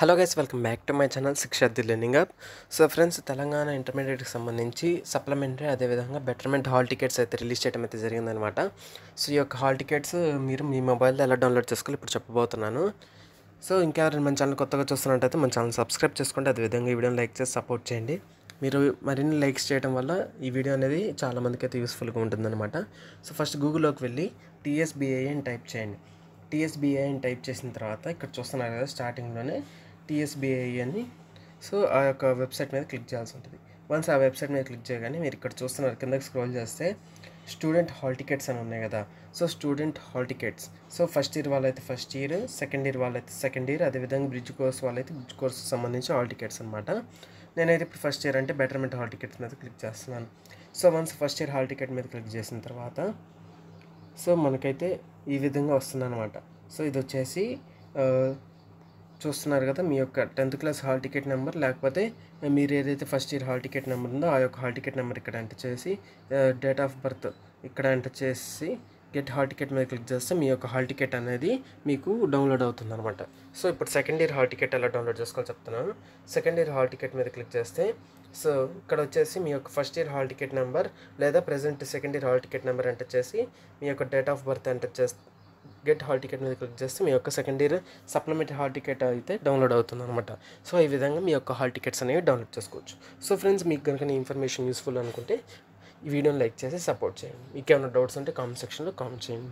Hello guys, welcome back to my channel Shiksharthi learning app. So friends, Telangana ఇంటర్మీడియట్కి సంబంధించి supplementary అదేవిధంగా betterment hall tickets అయితే release చేయడం అయితే జరిగిందనమాట. సో ఈ యొక్క హాల్ టికెట్స్ మీరు మీ మొబైల్లో ఎలా డౌన్లోడ్ చేసుకోవాలి ఇప్పుడు చెప్పబోతున్నాను. సో ఇంకెవరైనా మన ఛానల్ కొత్తగా చూస్తున్నట్టయితే మన ఛానల్ సబ్స్క్రైబ్ చేసుకోండి, అదేవిధంగా ఈ వీడియోని లైక్ చేసి సపోర్ట్ చేయండి. మీరు మరిన్ని లైక్స్ చేయడం వల్ల ఈ వీడియో అనేది చాలామందికి అయితే యూస్ఫుల్గా ఉంటుందన్నమాట. సో ఫస్ట్ గూగుల్లోకి వెళ్ళి టీఎస్బీఐ అని టైప్ చేయండి. టీఎస్బీఐ అని టైప్ చేసిన తర్వాత ఇక్కడ చూస్తున్నారు కదా స్టార్టింగ్లోనే టీఎస్బీఐ అని. సో ఆ యొక్క వెబ్సైట్ మీద క్లిక్ చేయాల్సి ఉంటుంది. వన్స్ ఆ వెబ్సైట్ మీద క్లిక్ చేయగానే మీరు ఇక్కడ చూస్తున్నారు, కిందకి స్క్రోల్ చేస్తే స్టూడెంట్ హాల్ టికెట్స్ అని ఉన్నాయి కదా. So student hall tickets, so first year వాళ్ళైతే ఫస్ట్ ఇయర్, సెకండ్ ఇయర్ వాళ్ళైతే సెకండ్ ఇయర్, అదేవిధంగా బ్రిడ్జ్ కోర్స్ వాళ్ళైతే బ్రిడ్జ్ కోర్స్కి సంబంధించి హాల్ టికెట్స్ అనమాట. నేనైతే ఇప్పుడు ఫస్ట్ ఇయర్ అంటే బెటర్మెంట్ హాల్ టికెట్స్ మీద క్లిక్ చేస్తున్నాను. So once first year hall ticket మీద క్లిక్ చేసిన తర్వాత సో మనకైతే ఈ విధంగా వస్తుందన్నమాట. సో ఇది వచ్చేసి చూస్తున్నారు కదా, మీ యొక్క 10th class hall ticket number, లేకపోతే మీరు ఏదైతే first year hall ticket number ఉందో ఆ యొక్క హాల్ టికెట్ నెంబర్ ఇక్కడ ఎంటర్ చేసి డేట్ ఆఫ్ బర్త్ ఇక్కడ ఎంటర్ చేసి గెట్ హాల్ టికెట్ మీద క్లిక్ చేస్తే మీ యొక్క హాల్ టికెట్ అనేది మీకు డౌన్లోడ్ అవుతుంది అనమాట. సో ఇప్పుడు సెకండ్ ఇయర్ హాల్ టికెట్ ఎలా డౌన్లోడ్ చేసుకోవాలో చెప్తున్నాను. సెకండ్ ఇయర్ హాల్ టికెట్ మీద క్లిక్ చేస్తే సో ఇక్కడ వచ్చేసి మీ యొక్క first year hall ticket number లేదా present second year hall ticket number enter చేసి మీ యొక్క డేట్ ఆఫ్ బర్త్ ఎంటర్ చేస్తే గెట్ హాల్ టికెట్ మీద క్లిక్ చేస్తే మీ యొక్క second year supplementary hall ticket అయితే డౌన్లోడ్ అవుతుంది అనమాట. సో ఈ విధంగా మీ యొక్క హాల్ టికెట్స్ అనేవి డౌన్లోడ్ చేసుకోవచ్చు. సో ఫ్రెండ్స్, మీకు కనుక ఈ ఇన్ఫర్మేషన్ యూస్ఫుల్ అనుకుంటే ఈ వీడియోని లైక్ చేసి సపోర్ట్ చేయండి. మీకు ఏమైనా డౌట్స్ ఉంటే కామెంట్ సెక్షన్లో కామెంట్ చేయండి.